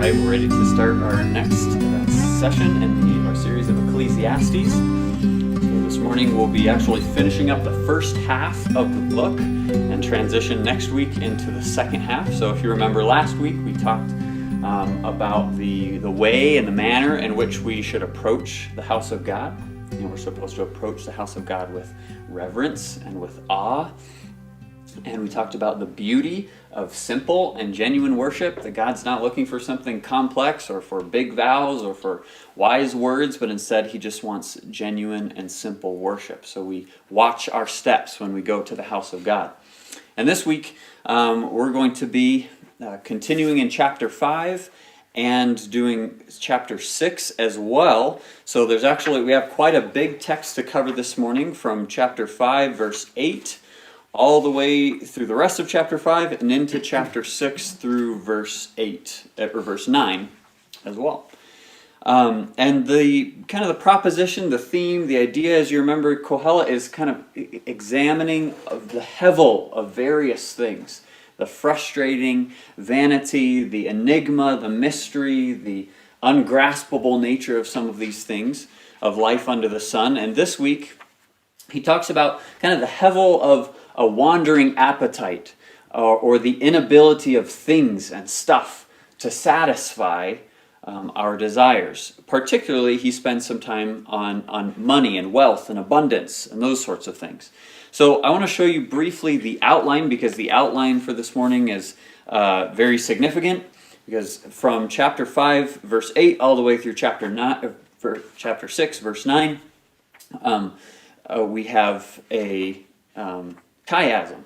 right, we're ready to start our next session in our series of Ecclesiastes. So this morning we'll be actually finishing up the first half of the book and transition next week into the second half. So if you remember last week, we talked about the way and the manner in which we should approach the house of God. You know, we're supposed to approach the house of God with reverence and with awe. And we talked about the beauty of simple and genuine worship, that God's not looking for something complex or for big vows or for wise words, but instead he just wants genuine and simple worship. So we watch our steps when we go to the house of God. And this week we're going to be continuing in chapter 5 and doing chapter 6 as well. So we have quite a big text to cover this morning, from chapter 5 verse 8 all the way through the rest of chapter 5 and into chapter 6 through verse 8 or verse 9 as well. And the kind of the proposition, the theme, the idea, as you remember, Kohelet is kind of examining the hevel of various things. The frustrating vanity, the enigma, the mystery, the ungraspable nature of some of these things of life under the sun. And this week he talks about kind of the hevel of a wandering appetite, or the inability of things and stuff to satisfy our desires. Particularly, he spends some time on money and wealth and abundance and those sorts of things. So I want to show you briefly the outline, because the outline for this morning is very significant, because from chapter 5 verse 8 all the way through chapter 6 verse 9 we have a chiasm.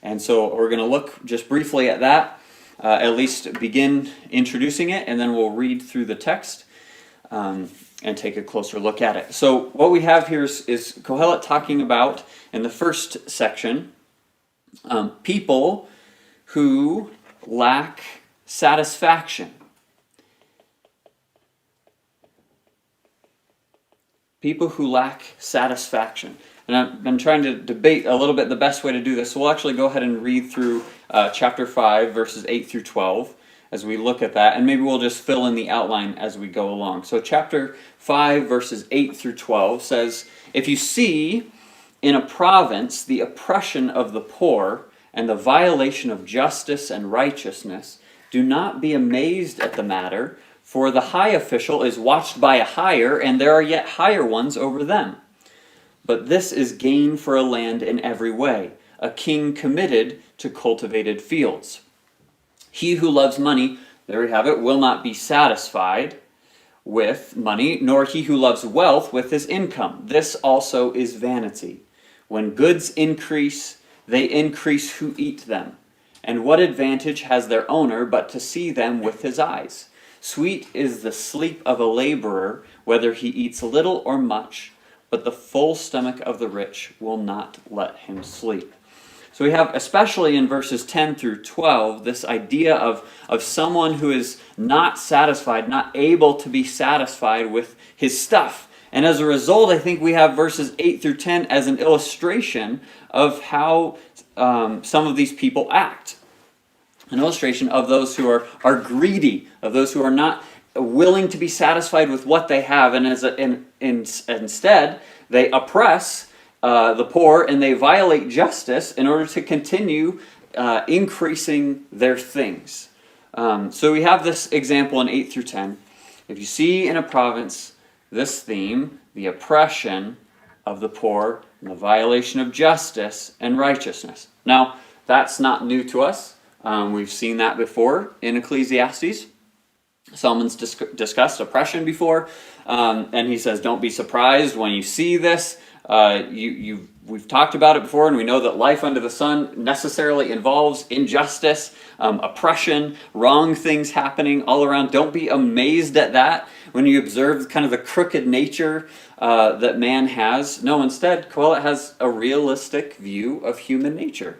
And so we're going to look just briefly at that, at least begin introducing it, and then we'll read through the text and take a closer look at it. So what we have here is Kohelet talking about, in the first section, people who lack satisfaction. People who lack satisfaction. And I've been trying to debate a little bit the best way to do this. So we'll actually go ahead and read through chapter 5, verses 8 through 12, as we look at that. And maybe we'll just fill in the outline as we go along. So chapter 5, verses 8 through 12 says, "If you see in a province the oppression of the poor and the violation of justice and righteousness, do not be amazed at the matter, for the high official is watched by a higher, and there are yet higher ones over them. But this is gain for a land in every way, a king committed to cultivated fields. He who loves money," there we have it, "will not be satisfied with money, nor he who loves wealth with his income. This also is vanity. When goods increase, they increase who eat them. And what advantage has their owner but to see them with his eyes? Sweet is the sleep of a laborer, whether he eats little or much, but the full stomach of the rich will not let him sleep." So we have, especially in verses 10 through 12, this idea of someone who is not satisfied, not able to be satisfied with his stuff. And as a result, I think we have verses 8 through 10 as an illustration of how some of these people act. An illustration of those who are greedy, of those who are not willing to be satisfied with what they have, and instead they oppress the poor and they violate justice in order to continue increasing their things. So we have this example in 8 through 10. If you see in a province this theme, the oppression of the poor and the violation of justice and righteousness. Now, that's not new to us. We've seen that before in Ecclesiastes. Solomon's discussed oppression before, and he says, don't be surprised when you see this. We've talked about it before, and we know that life under the sun necessarily involves injustice, oppression, wrong things happening all around. Don't be amazed at that when you observe kind of the crooked nature that man has. No, instead, Kohelet has a realistic view of human nature.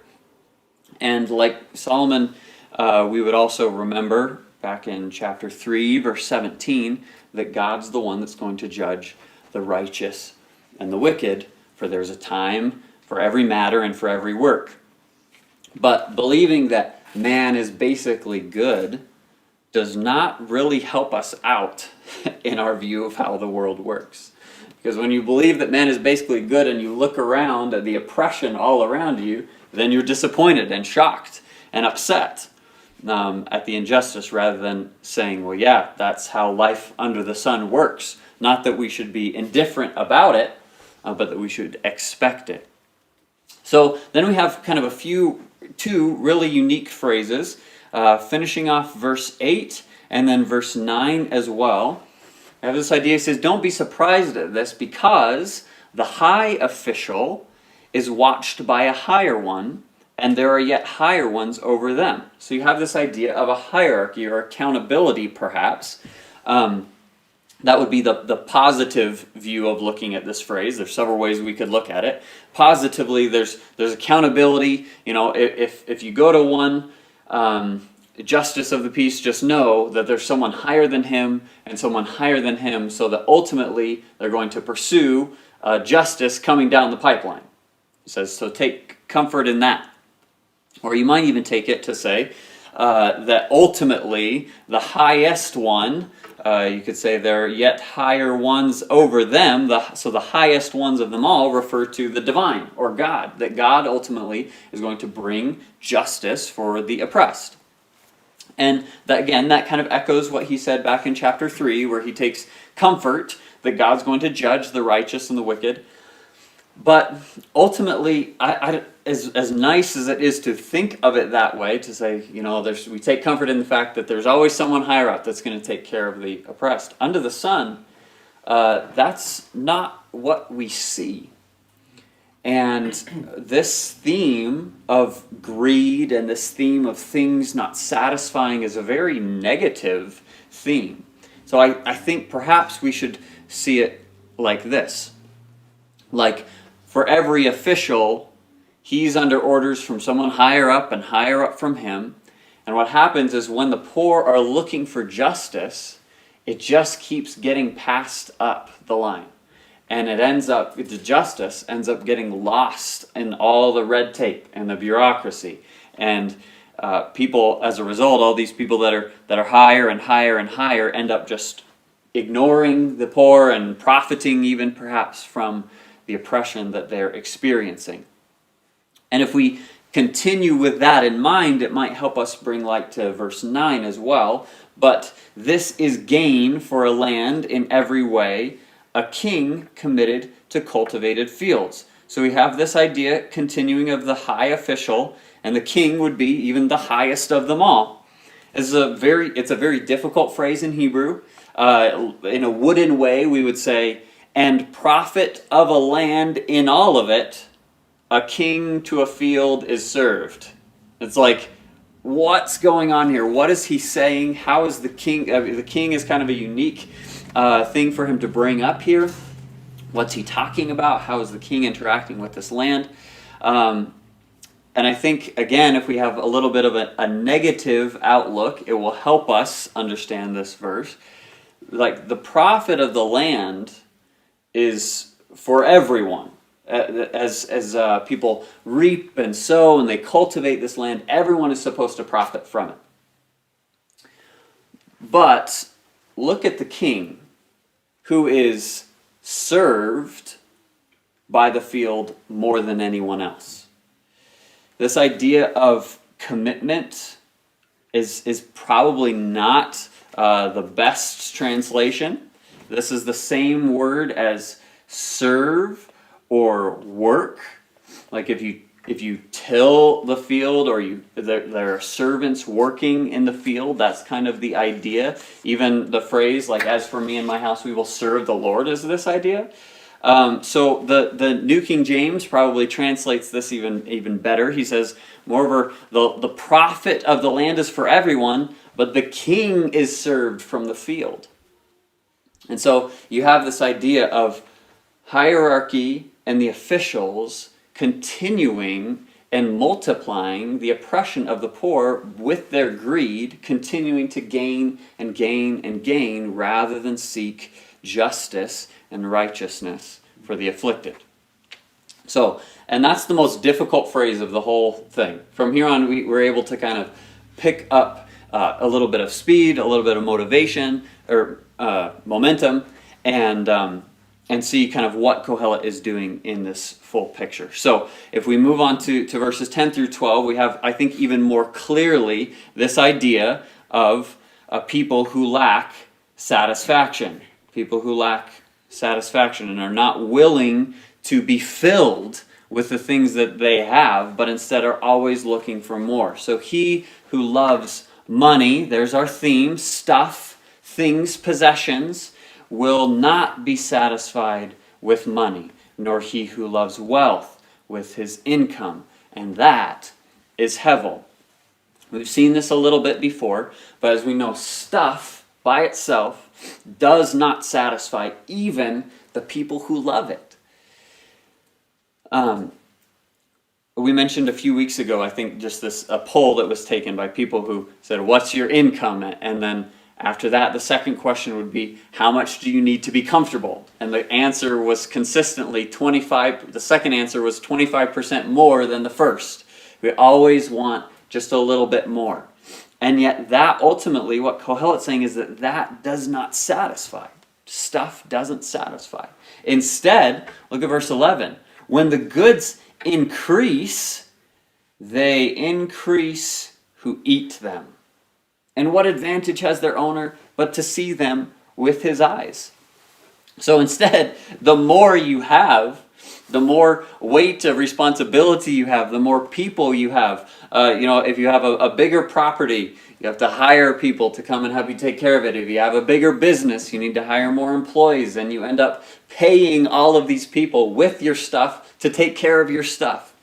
And like Solomon, we would also remember back in chapter 3, verse 17, that God's the one that's going to judge the righteous and the wicked, for there's a time for every matter and for every work. But believing that man is basically good does not really help us out in our view of how the world works. Because when you believe that man is basically good and you look around at the oppression all around you, then you're disappointed and shocked and upset at the injustice, rather than saying, well, yeah, that's how life under the sun works. Not that we should be indifferent about it, but that we should expect it. So then we have kind of two really unique phrases, finishing off verse 8 and then verse 9 as well. I have this idea. It says, don't be surprised at this, because the high official is watched by a higher one, and there are yet higher ones over them. So you have this idea of a hierarchy or accountability, perhaps. That would be the positive view of looking at this phrase. There's several ways we could look at it. Positively, there's accountability. You know, if you go to one justice of the peace, just know that there's someone higher than him and someone higher than him, so that ultimately they're going to pursue justice coming down the pipeline. It says, so take comfort in that. Or you might even take it to say that ultimately the highest one, you could say there are yet higher ones over them, so the highest ones of them all refer to the divine, or God, that God ultimately is going to bring justice for the oppressed. And that, again, that kind of echoes what he said back in chapter 3, where he takes comfort that God's going to judge the righteous and the wicked. But ultimately, as nice as it is to think of it that way, to say, you know, we take comfort in the fact that there's always someone higher up that's going to take care of the oppressed. Under the sun, that's not what we see. And this theme of greed and this theme of things not satisfying is a very negative theme. So I think perhaps we should see it like this. Like, for every official, he's under orders from someone higher up and higher up from him. And what happens is when the poor are looking for justice, it just keeps getting passed up the line. And the justice ends up getting lost in all the red tape and the bureaucracy. And people, as a result, all these people that are higher and higher and higher end up just ignoring the poor and profiting even perhaps from the oppression that they're experiencing. And if we continue with that in mind, it might help us bring light to verse 9 as well. But this is gain for a land in every way, a king committed to cultivated fields. So we have this idea continuing of the high official, and the king would be even the highest of them all. It's a very difficult phrase in Hebrew. In a wooden way, we would say, and profit of a land in all of it, a king to a field is served. It's like, what's going on here? What is he saying? How is the king? The king is kind of a unique thing for him to bring up here. What's he talking about? How is the king interacting with this land? And I think, again, if we have a little bit of a negative outlook, it will help us understand this verse. Like, the profit of the land is for everyone. As people reap and sow and they cultivate this land, everyone is supposed to profit from it. But look at the king, who is served by the field more than anyone else. This idea of commitment is probably not the best translation. This is the same word as serve or work. Like if you till the field, or there are servants working in the field, that's kind of the idea. Even the phrase, like, as for me and my house, we will serve the Lord, is this idea. So the New King James probably translates this even better. He says, moreover, the profit of the land is for everyone, but the king is served from the field. And so you have this idea of hierarchy and the officials continuing and multiplying the oppression of the poor with their greed, continuing to gain and gain and gain rather than seek justice and righteousness for the afflicted. So, and that's the most difficult phrase of the whole thing. From here on, we're able to kind of pick up a little bit of speed, a little bit of motivation or momentum, and see kind of what Kohelet is doing in this full picture. So if we move on to verses 10 through 12, we have, I think, even more clearly this idea of people who lack satisfaction. People who lack satisfaction and are not willing to be filled with the things that they have, but instead are always looking for more. So he who loves money, there's our theme, stuff, things, possessions, will not be satisfied with money, nor he who loves wealth with his income, and that is Hevel. We've seen this a little bit before, but as we know, stuff by itself does not satisfy even the people who love it. We mentioned a few weeks ago, I think, just a poll that was taken by people who said, "What's your income?" And then after that, the second question would be, "How much do you need to be comfortable?" And the answer was consistently 25. The second answer was 25% more than the first. We always want just a little bit more. And yet that ultimately, what Kohelet's saying is that does not satisfy. Stuff doesn't satisfy. Instead, look at verse 11. When the goods increase, they increase who eat them. And what advantage has their owner but to see them with his eyes? So instead, the more you have, the more weight of responsibility you have, the more people you have. If you have a bigger property, you have to hire people to come and help you take care of it. If you have a bigger business, you need to hire more employees, and you end up paying all of these people with your stuff to take care of your stuff.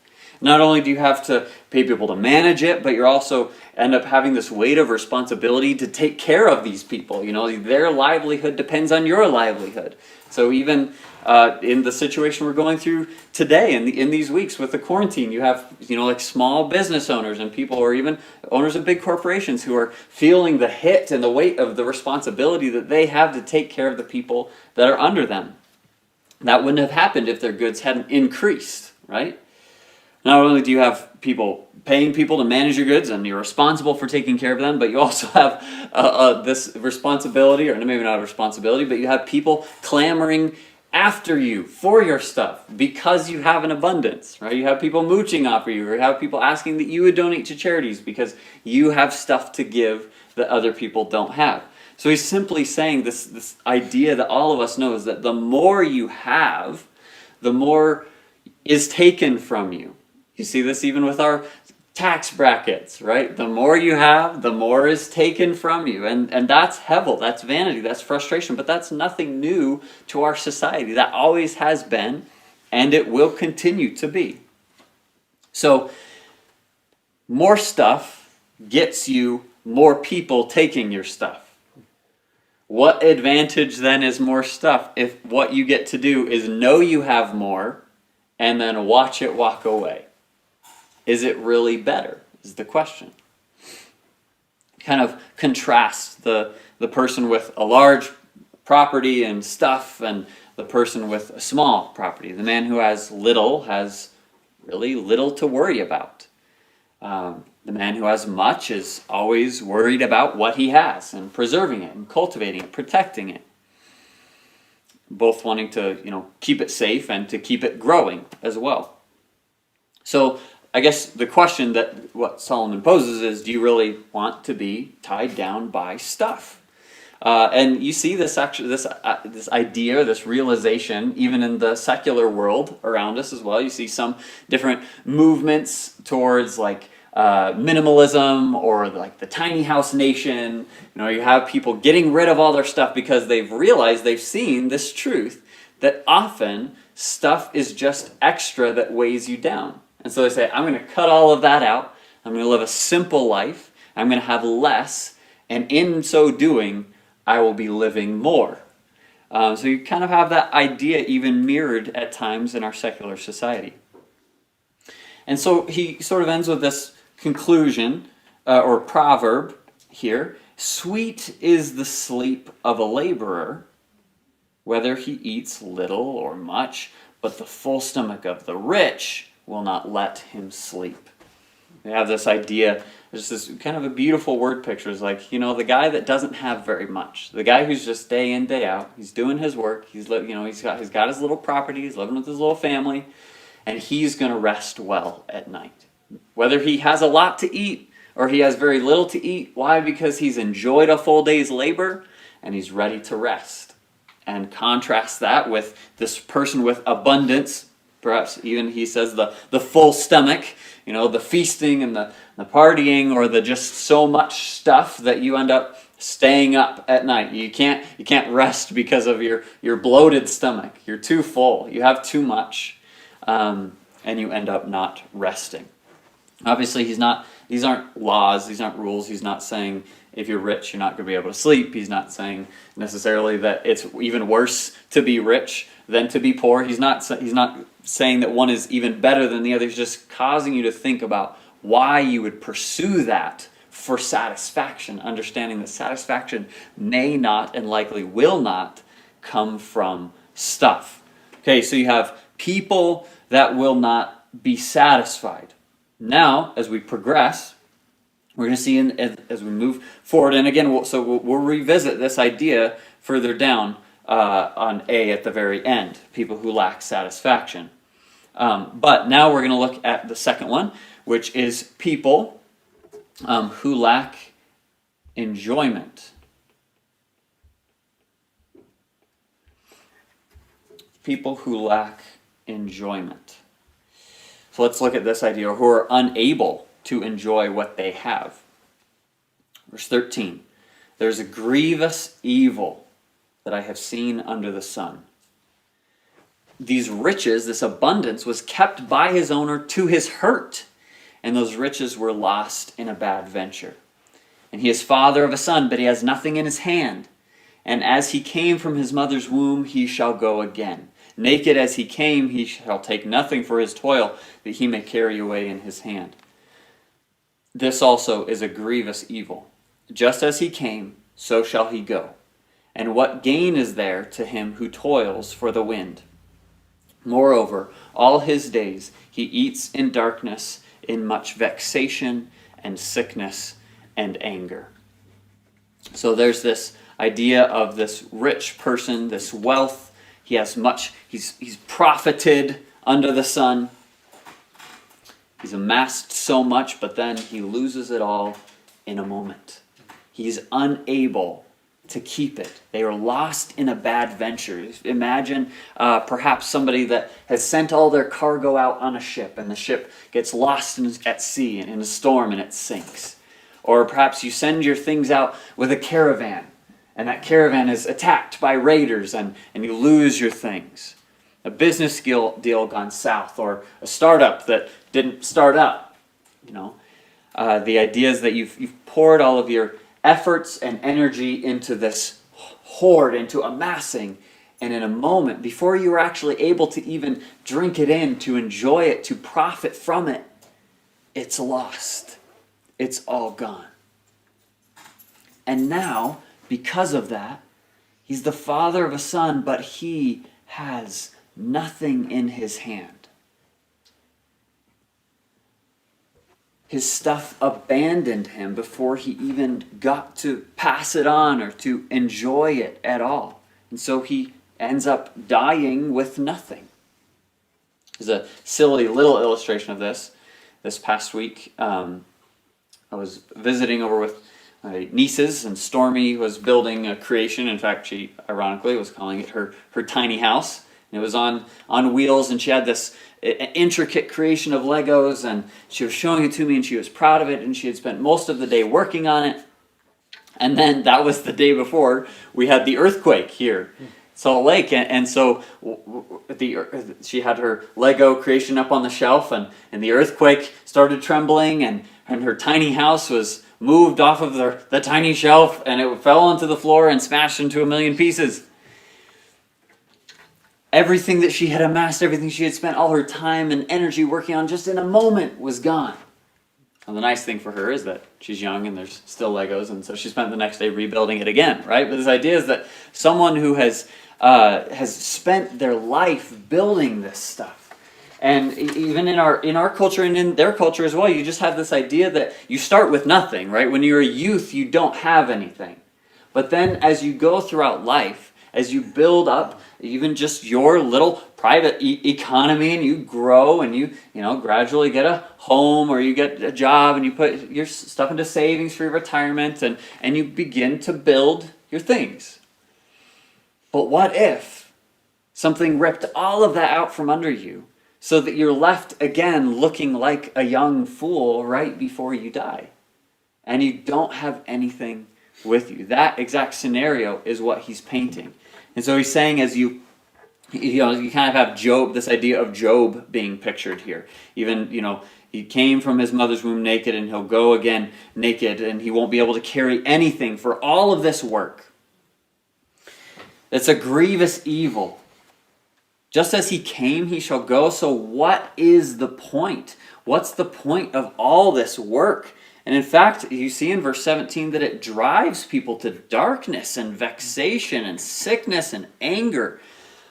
Not only do you have to pay people to manage it, but you also end up having this weight of responsibility to take care of these people. Their livelihood depends on your livelihood. So even in the situation we're going through today, in these weeks with the quarantine, you have like small business owners and people, or even owners of big corporations, who are feeling the hit and the weight of the responsibility that they have to take care of the people that are under them. That wouldn't have happened if their goods hadn't increased, right? Not only do you have people paying people to manage your goods and you're responsible for taking care of them, but you also have this responsibility, or maybe not a responsibility, but you have people clamoring after you for your stuff because you have an abundance, right? You have people mooching off of you, or you have people asking that you would donate to charities because you have stuff to give that other people don't have. So he's simply saying this idea that all of us know is that the more you have, the more is taken from you. You see this even with our tax brackets, right? The more you have, the more is taken from you. And that's Hevel, that's vanity, that's frustration, but that's nothing new to our society. That always has been, and it will continue to be. So, more stuff gets you more people taking your stuff. What advantage then is more stuff if what you get to do is know you have more and then watch it walk away? Is it really better, is the question. Kind of contrast the person with a large property and stuff and the person with a small property. The man who has little has really little to worry about. The man who has much is always worried about what he has and preserving it and cultivating it, protecting it. Both wanting to, keep it safe and to keep it growing as well. So I guess the question that what Solomon poses is, do you really want to be tied down by stuff? And you see this idea, this realization, even in the secular world around us as well. You see some different movements towards minimalism, or like the tiny house nation. You have people getting rid of all their stuff because they've realized, they've seen this truth that often stuff is just extra that weighs you down. And so they say, I'm going to cut all of that out. I'm going to live a simple life. I'm going to have less. And in so doing, I will be living more. So you kind of have that idea even mirrored at times in our secular society. And so he sort of ends with this conclusion, or proverb here. Sweet is the sleep of a laborer, whether he eats little or much, but the full stomach of the rich will not let him sleep. We have this idea, there's this kind of a beautiful word picture. It's like, the guy that doesn't have very much, the guy who's just day in, day out, he's doing his work, he's got his little property, he's living with his little family, and he's going to rest well at night. Whether he has a lot to eat or he has very little to eat, why? Because he's enjoyed a full day's labor and he's ready to rest. And contrast that with this person with abundance, perhaps even he says the full stomach, the feasting and the partying, or the just so much stuff that you end up staying up at night. You can't rest because of your bloated stomach. You're too full. You have too much, and you end up not resting. Obviously, these aren't laws, these aren't rules. He's not saying if you're rich, you're not going to be able to sleep. He's not saying necessarily that it's even worse to be rich than to be poor. He's not saying that one is even better than the other. He's just causing you to think about why you would pursue that for satisfaction, understanding that satisfaction may not and likely will not come from stuff. Okay, so you have people that will not be satisfied. Now, as we progress, we're going to see as we move forward, and again, we'll revisit this idea further down on A at the very end, people who lack satisfaction. But now we're going to look at the second one, which is people who lack enjoyment. People who lack enjoyment. So let's look at this idea, who are unable to enjoy what they have. Verse 13, there's a grievous evil that I have seen under the sun. These riches, this abundance, was kept by his owner to his hurt, and those riches were lost in a bad venture. And he is father of a son, but he has nothing in his hand. And as he came from his mother's womb, he shall go again. Naked as he came, he shall take nothing for his toil, that he may carry away in his hand. This also is a grievous evil. Just as he came, so shall he go. And what gain is there to him who toils for the wind? Moreover, all his days he eats in darkness, in much vexation and sickness and anger. So there's this idea of this rich person, this wealth. He has much, he's profited under the sun. He's amassed so much, but then he loses it all in a moment. He's unable to keep it. They are lost in a bad venture. Imagine perhaps somebody that has sent all their cargo out on a ship, and the ship gets lost at sea in a storm and it sinks. Or perhaps you send your things out with a caravan, and that caravan is attacked by raiders, and you lose your things. A business deal gone south, or a startup that didn't start up. The idea is that you've poured all of your efforts and energy into this hoard, into amassing, and in a moment, before you were actually able to even drink it in, to enjoy it, to profit from it, it's lost. It's all gone. And now, because of that, he's the father of a son, but he has nothing in his hand. His stuff abandoned him before he even got to pass it on or to enjoy it at all. And so he ends up dying with nothing. There's a silly little illustration of this. This past week, I was visiting over with my nieces, and Stormy was building a creation. In fact, she ironically was calling it her tiny house. And it was on wheels, and she had this intricate creation of Legos, and she was showing it to me, and she was proud of it, and she had spent most of the day working on it. And then that was the day before we had the earthquake here in Salt Lake, and so she had her Lego creation up on the shelf, and the earthquake started trembling, and her tiny house was moved off of the tiny shelf, and it fell onto the floor and smashed into a million pieces. Everything that she had amassed, everything she had spent all her time and energy working on just in a moment was gone. And the nice thing for her is that she's young and there's still Legos, and so she spent the next day rebuilding it again, right? But this idea is that someone who has spent their life building this stuff, And even in our culture and in their culture as well, you just have this idea that you start with nothing, right? When you're a youth, you don't have anything. But then as you go throughout life, as you build up even just your little private economy, and you grow, and you gradually get a home, or you get a job, and you put your stuff into savings for your retirement, and you begin to build your things. But what if something ripped all of that out from under you, so that you're left again looking like a young fool right before you die, and you don't have anything with you? That exact scenario is what he's painting. And so he's saying, as you kind of have Job, this idea of Job being pictured here. Even, he came from his mother's womb naked, and he'll go again naked, and he won't be able to carry anything for all of this work. It's a grievous evil. Just as he came, he shall go. So what is the point? What's the point of all this work? And in fact, you see in verse 17 that it drives people to darkness and vexation and sickness and anger.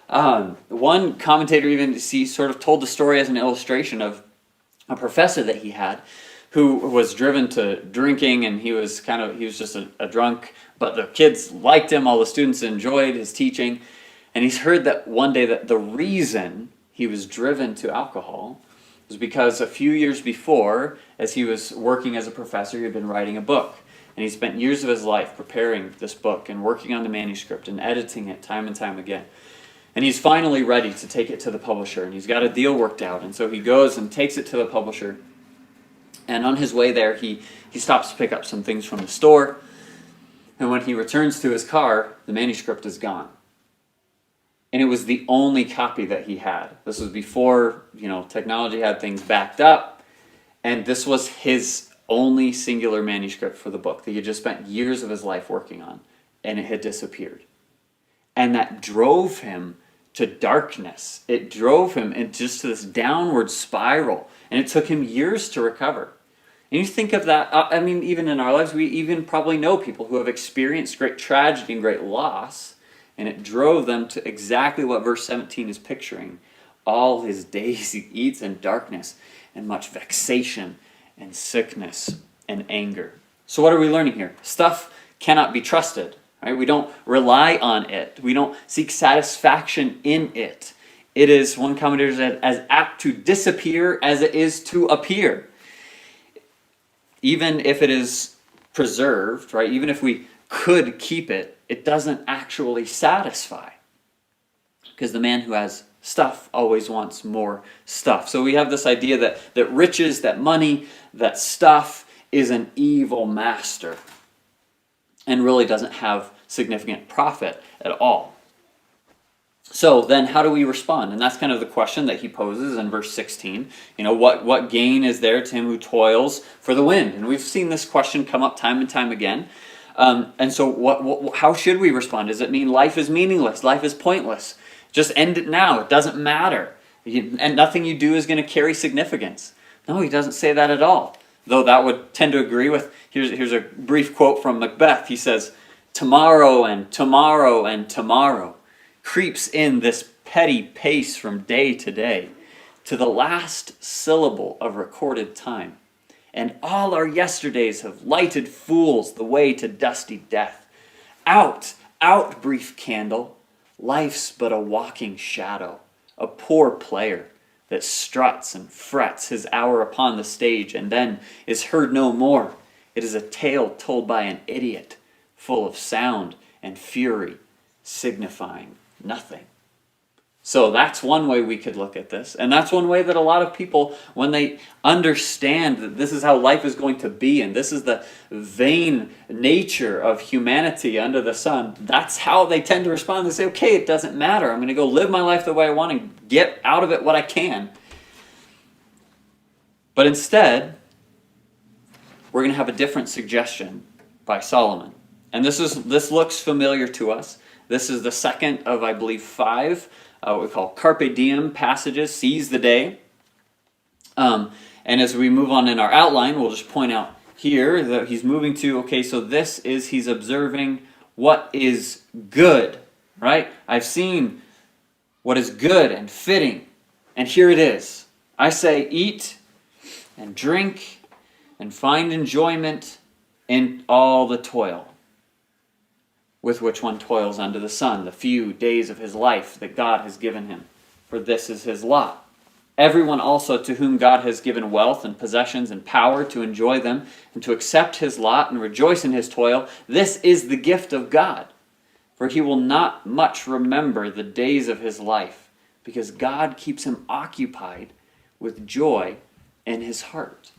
One commentator even sort of told the story as an illustration of a professor that he had who was driven to drinking, and he was just a drunk, but the kids liked him, all the students enjoyed his teaching. And he's heard that one day that the reason he was driven to alcohol was because a few years before, as he was working as a professor, he had been writing a book. And he spent years of his life preparing this book and working on the manuscript and editing it time and time again. And he's finally ready to take it to the publisher, and he's got a deal worked out. And so he goes and takes it to the publisher. And on his way there, he stops to pick up some things from the store. And when he returns to his car, the manuscript is gone. And it was the only copy that he had. This was before, technology had things backed up. And this was his only singular manuscript for the book that he had just spent years of his life working on. And it had disappeared. And that drove him to darkness. It drove him into just this downward spiral. And it took him years to recover. And you think of that, even in our lives, we even probably know people who have experienced great tragedy and great loss. And it drove them to exactly what verse 17 is picturing. All his days he eats in darkness, and much vexation and sickness and anger. So what are we learning here? Stuff cannot be trusted. Right? We don't rely on it. We don't seek satisfaction in it. It is, one commentator said, as apt to disappear as it is to appear. Even if it is preserved, right? Even if we could keep it, it doesn't actually satisfy. Because the man who has stuff always wants more stuff. So we have this idea that riches, that money, that stuff is an evil master. And really doesn't have significant profit at all. So then how do we respond? And that's kind of the question that he poses in verse 16. What gain is there to him who toils for the wind? And we've seen this question come up time and time again. And so how should we respond? Does it mean life is meaningless? Life is pointless? Just end it now. It doesn't matter. And nothing you do is going to carry significance. No, he doesn't say that at all. Though that would tend to agree with, here's a brief quote from Macbeth. He says, tomorrow and tomorrow and tomorrow creeps in this petty pace from day to day, to the last syllable of recorded time. And all our yesterdays have lighted fools the way to dusty death. Out, out, brief candle, life's but a walking shadow, a poor player that struts and frets his hour upon the stage and then is heard no more. It is a tale told by an idiot, full of sound and fury, signifying nothing. So that's one way we could look at this. And that's one way that a lot of people, when they understand that this is how life is going to be, and this is the vain nature of humanity under the sun, that's how they tend to respond. They say, okay, it doesn't matter. I'm going to go live my life the way I want and get out of it what I can. But instead, we're going to have a different suggestion by Solomon. And this looks familiar to us. This is the second of, I believe, 5 what we call carpe diem passages, seize the day. And as we move on in our outline, we'll just point out here that he's moving to, okay, so he's observing what is good, right? I've seen what is good and fitting, and here it is. I say, eat and drink and find enjoyment in all the toil with which one toils under the sun, the few days of his life that God has given him. For this is his lot. Everyone also to whom God has given wealth and possessions and power to enjoy them and to accept his lot and rejoice in his toil, this is the gift of God. For he will not much remember the days of his life, because God keeps him occupied with joy in his heart.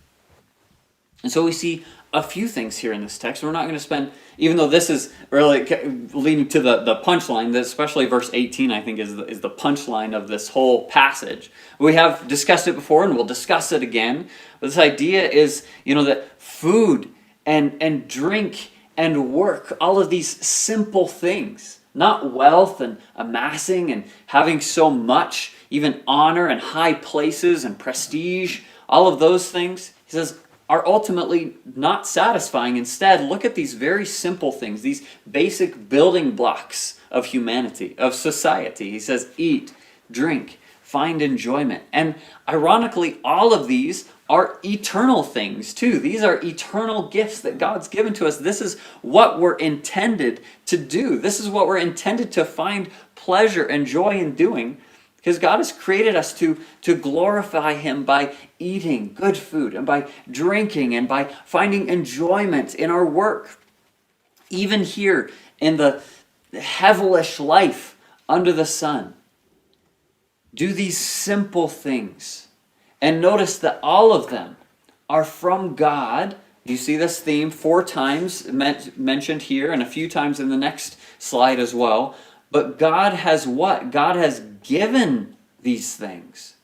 And so we see a few things here in this text. We're not going to spend, even though this is really leading to the punchline, especially verse 18, I think, is the punchline of this whole passage. We have discussed it before, and we'll discuss it again. But this idea is, that food and drink and work, all of these simple things, not wealth and amassing and having so much, even honor and high places and prestige, all of those things, he says, are ultimately not satisfying. Instead, look at these very simple things, these basic building blocks of humanity, of society. He says, eat, drink, find enjoyment. And ironically, all of these are eternal things too. These are eternal gifts that God's given to us. This is what we're intended to do. This is what we're intended to find pleasure and joy in doing. Because God has created us to glorify him by eating good food and by drinking and by finding enjoyment in our work. Even here in the heavilish life under the sun. Do these simple things. And notice that all of them are from God. You see this theme 4 times mentioned here and a few times in the next slide as well. But God has what? God has given these things.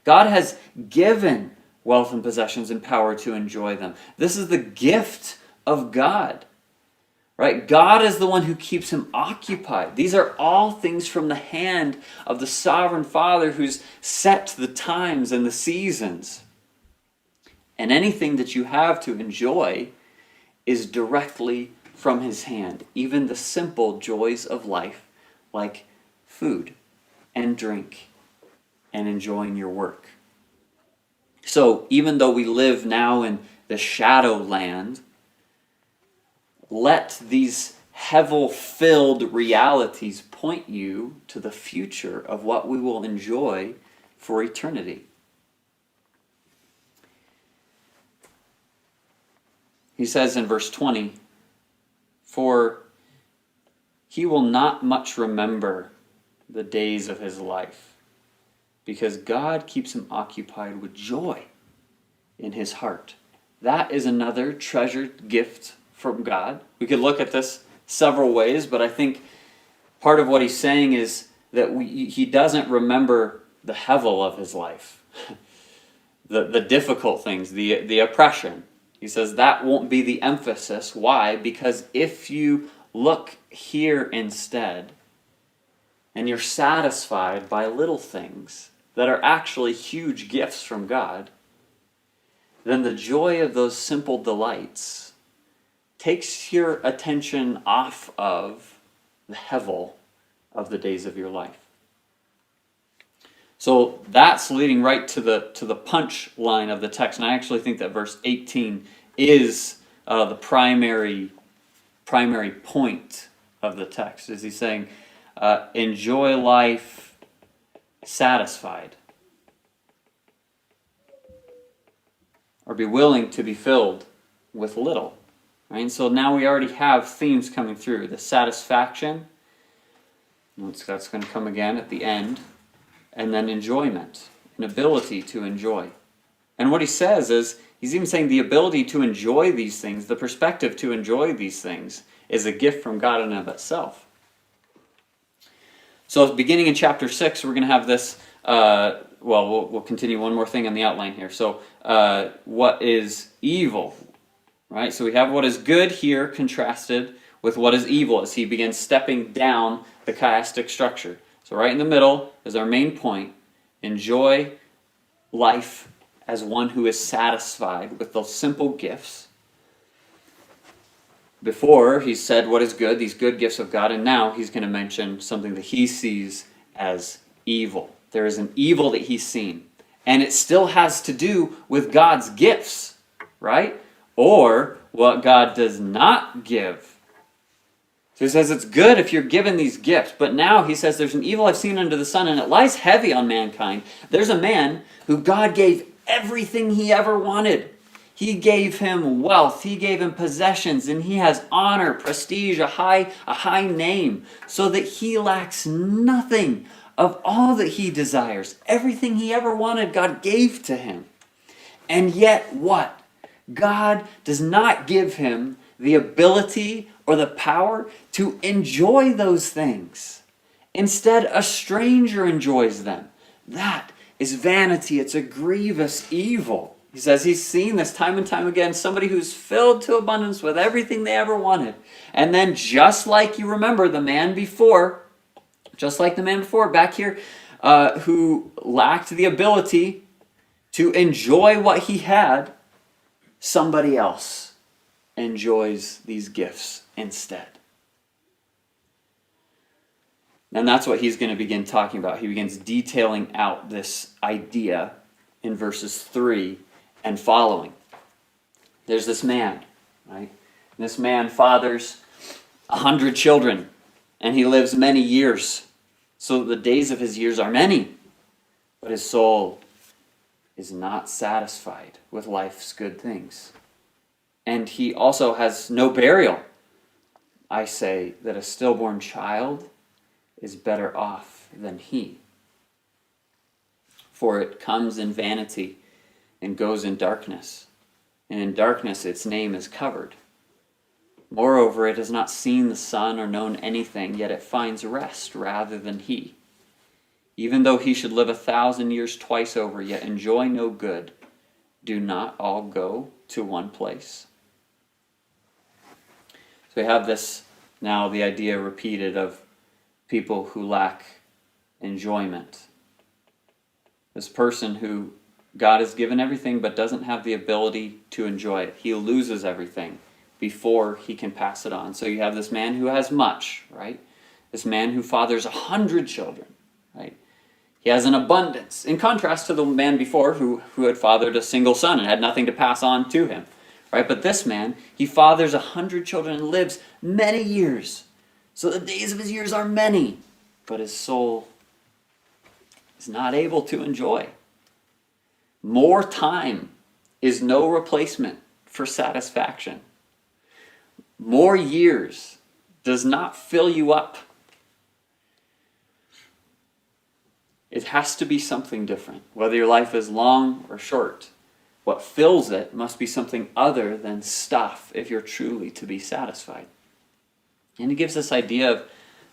God has given wealth and possessions and power to enjoy them. This is the gift of God. Right? God is the one who keeps him occupied. These are all things from the hand of the sovereign Father who's set the times and the seasons. And anything that you have to enjoy is directly from his hand. Even the simple joys of life, like food and drink and enjoying your work. So even though we live now in the shadow land, let these hevel-filled realities point you to the future of what we will enjoy for eternity. He says in verse 20, for he will not much remember the days of his life, because God keeps him occupied with joy in his heart. That is another treasured gift from God. We could look at this several ways, but I think part of what he's saying is that he doesn't remember the hevel of his life, the difficult things, the oppression. He says that won't be the emphasis. Why? Because if you look here instead, and you're satisfied by little things that are actually huge gifts from God, then the joy of those simple delights takes your attention off of the hevel of the days of your life. So that's leading right to the punch line of the text, and I actually think that verse 18 is the primary point of the text. Is he saying, enjoy life satisfied, or be willing to be filled with little. Right? And so now we already have themes coming through. The satisfaction, that's going to come again at the end, and then enjoyment, an ability to enjoy. And what he says is, he's even saying the ability to enjoy these things, the perspective to enjoy these things, is a gift from God in and of itself. So beginning in chapter 6, we're going to have this, we'll continue one more thing on the outline here. So what is evil? Right? So we have what is good here contrasted with what is evil as he begins stepping down the chiastic structure. So right in the middle is our main point. Enjoy life as one who is satisfied with those simple gifts. Before, he said what is good, these good gifts of God, and now he's going to mention something that he sees as evil. There is an evil that he's seen, And it still has to do with God's gifts, right? Or what God does not give. So he says it's good if you're given these gifts, but now he says there's an evil I've seen under the sun, and it lies heavy on mankind. There's a man who God gave everything he ever wanted. He gave him wealth, he gave him possessions, and he has honor, prestige, a high name, so that he lacks nothing of all that he desires. Everything he ever wanted, God gave to him. And yet what? God does not give him the ability or the power to enjoy those things. Instead, a stranger enjoys them. That is vanity. It's a grievous evil. He says he's seen this time and time again. Somebody who's filled to abundance with everything they ever wanted. And then just like you remember the man before, back here, who lacked the ability to enjoy what he had, somebody else enjoys these gifts instead. And that's what he's going to begin talking about. He begins detailing out this idea in verses 3 and following. There's this man, right? And this man fathers 100 children, and he lives many years, so that the days of his years are many. But his soul is not satisfied with life's good things. And he also has no burial. I say that a stillborn child is better off than he. For it comes in vanity and goes in darkness. And in darkness its name is covered. Moreover, it has not seen the sun or known anything, yet it finds rest rather than he. Even though he should live 1,000 years twice over, yet enjoy no good, do not all go to one place? So we have this now, the idea repeated of people who lack enjoyment. This person who God has given everything but doesn't have the ability to enjoy it. He loses everything before he can pass it on. So you have this man who has much, right? This man who fathers 100 children, right? He has an abundance, in contrast to the man before who had fathered a single son and had nothing to pass on to him, right? But this man, he fathers 100 children and lives many years. So the days of his years are many, but his soul is not able to enjoy. More time is no replacement for satisfaction. More years does not fill you up. It has to be something different, whether your life is long or short. What fills it must be something other than stuff if you're truly to be satisfied. And he gives this idea of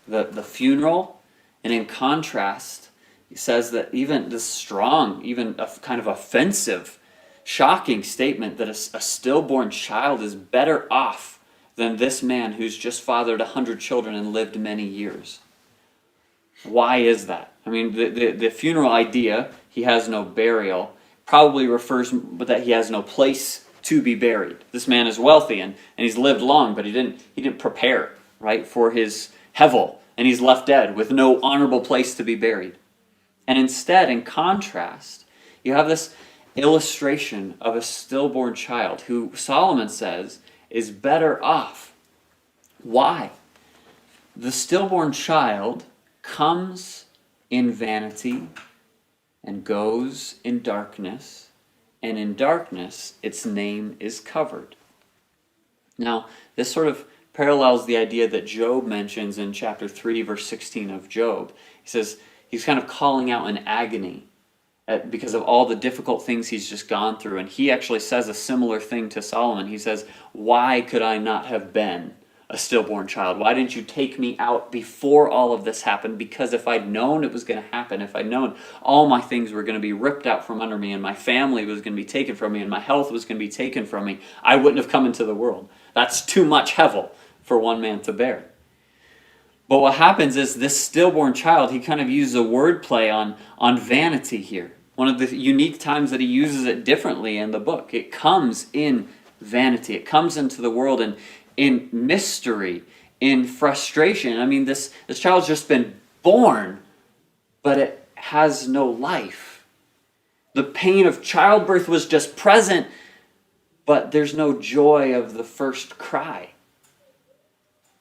the funeral, and in contrast, he says that even this strong, even a kind of offensive, shocking statement that a stillborn child is better off than this man who's just fathered 100 children and lived many years. Why is that? I mean, the funeral idea, he has no burial, probably refers that he has no place to be buried. This man is wealthy and he's lived long, but he didn't prepare, right, for his hevel, and he's left dead with no honorable place to be buried. And instead, in contrast, you have this illustration of a stillborn child who Solomon says is better off. Why? The stillborn child comes in vanity and goes in darkness, and in darkness its name is covered. Now, this sort of parallels the idea that Job mentions in chapter 3, verse 16 of Job. He says he's kind of calling out in agony because of all the difficult things he's just gone through. And he actually says a similar thing to Solomon. He says, "Why could I not have been a stillborn child? Why didn't you take me out before all of this happened? Because if I'd known it was going to happen, if I'd known all my things were going to be ripped out from under me, and my family was going to be taken from me, and my health was going to be taken from me, I wouldn't have come into the world. That's too much hevel for one man to bear." But what happens is this stillborn child, he kind of uses a word play on vanity here. One of the unique times that he uses it differently in the book. It comes in vanity. It comes into the world in mystery, in frustration. I mean, this child's just been born, but it has no life. The pain of childbirth was just present, but there's no joy of the first cry.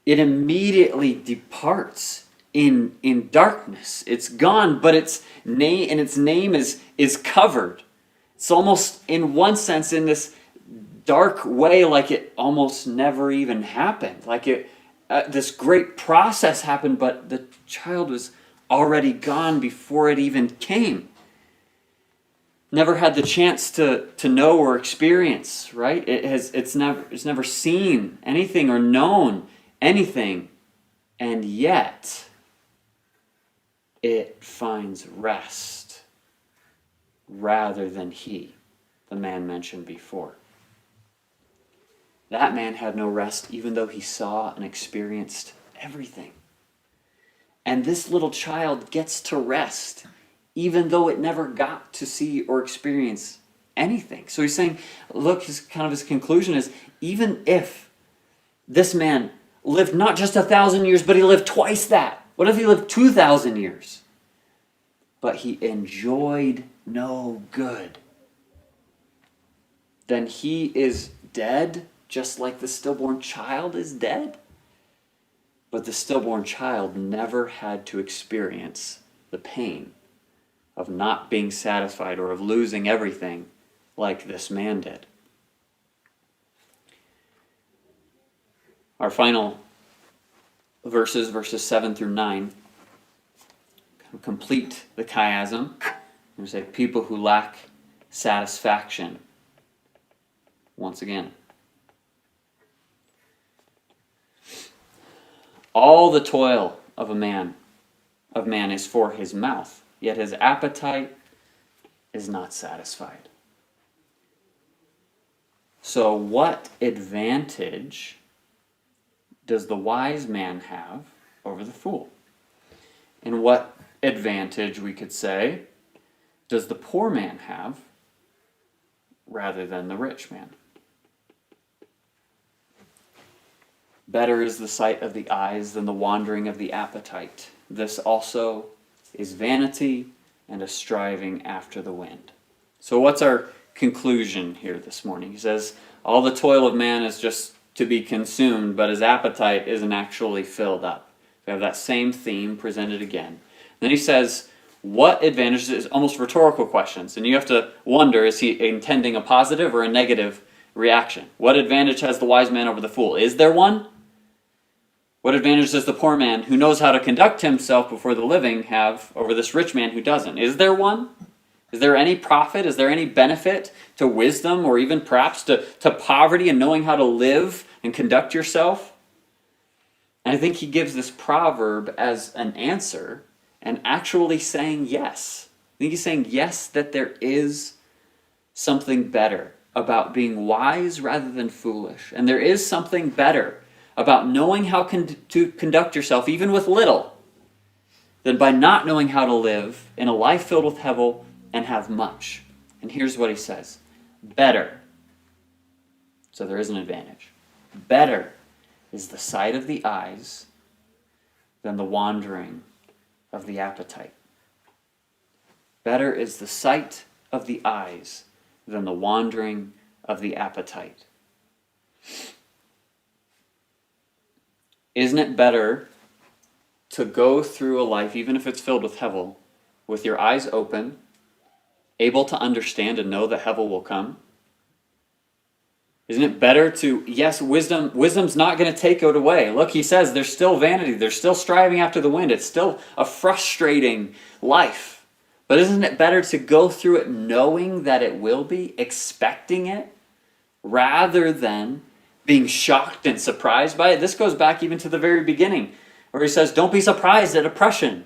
It immediately departs in darkness. It's gone, but its name is covered. It's almost, in one sense, in this dark way, like it almost never even happened. Like this great process happened, but the child was already gone before it even came. Never had the chance to know or experience, right? It's never seen anything or known anything, and yet it finds rest rather than he, the man mentioned before. That man had no rest even though he saw and experienced everything. And this little child gets to rest even though it never got to see or experience anything. So he's saying, look, his conclusion is, even if this man lived not just 1,000 years, but he lived twice that. What if he lived 2,000 years? But he enjoyed no good. Then he is dead, just like the stillborn child is dead. But the stillborn child never had to experience the pain of not being satisfied or of losing everything like this man did. Our final verses 7 through 9, complete the chiasm. We say people who lack satisfaction. Once again, all the toil of man is for his mouth, yet his appetite is not satisfied. So what advantage does the wise man have over the fool? And what advantage, we could say, does the poor man have rather than the rich man? Better is the sight of the eyes than the wandering of the appetite. This also is vanity and a striving after the wind. So what's our conclusion here this morning? He says, all the toil of man is just to be consumed, but his appetite isn't actually filled up. We have that same theme presented again. Then he says, what advantages, is almost rhetorical questions, and you have to wonder, is he intending a positive or a negative reaction? What advantage has the wise man over the fool? Is there one? What advantage does the poor man who knows how to conduct himself before the living have over this rich man who doesn't? Is there one? Is there any profit? Is there any benefit to wisdom, or even perhaps to poverty and knowing how to live and conduct yourself? And I think he gives this proverb as an answer and actually saying yes. I think he's saying yes, that there is something better about being wise rather than foolish. And there is something better about knowing how to conduct yourself, even with little, than by not knowing how to live in a life filled with hevel and have much. And here's what he says. Better. So there is an advantage. Better is the sight of the eyes than the wandering of the appetite. Better is the sight of the eyes than the wandering of the appetite. Isn't it better to go through a life, even if it's filled with hevel, with your eyes open, able to understand and know that hevel will come? Isn't it better to, yes, wisdom's not going to take it away. Look, he says there's still vanity. There's still striving after the wind. It's still a frustrating life. But isn't it better to go through it knowing that it will be, expecting it, rather than being shocked and surprised by it? This goes back even to the very beginning, where he says, don't be surprised at oppression.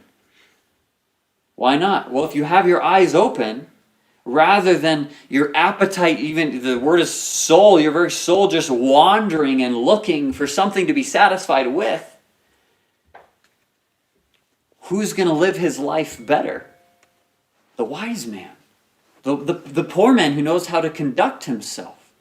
Why not? Well, if you have your eyes open, rather than your appetite, even the word is soul, your very soul just wandering and looking for something to be satisfied with, who's going to live his life better? The wise man. The poor man who knows how to conduct himself.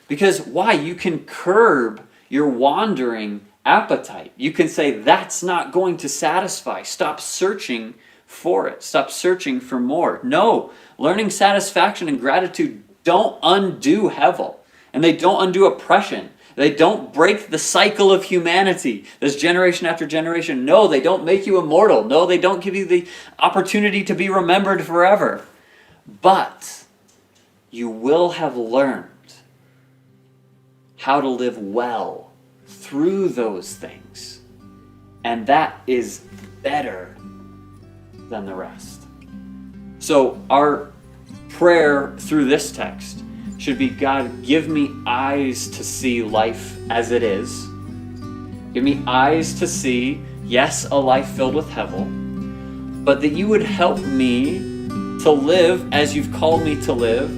Because why? You can curb your wandering appetite. You can say, that's not going to satisfy. Stop searching for it. Stop searching for more. No, learning satisfaction and gratitude don't undo Hevel, and they don't undo oppression. They don't break the cycle of humanity, this generation after generation. No, they don't make you immortal. No, they don't give you the opportunity to be remembered forever. But you will have learned how to live well through those things. And that is better than the rest. So our prayer through this text should be, God, give me eyes to see life as it is. Give me eyes to see, yes, a life filled with Hevel, but that you would help me to live as you've called me to live,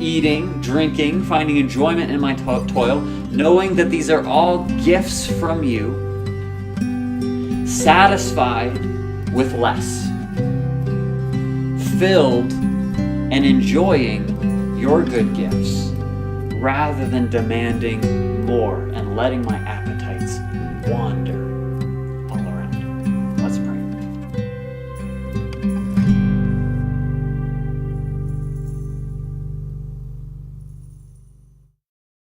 eating, drinking, finding enjoyment in my toil, knowing that these are all gifts from you, satisfied with less, filled and enjoying your good gifts, rather than demanding more and letting my appetites wander.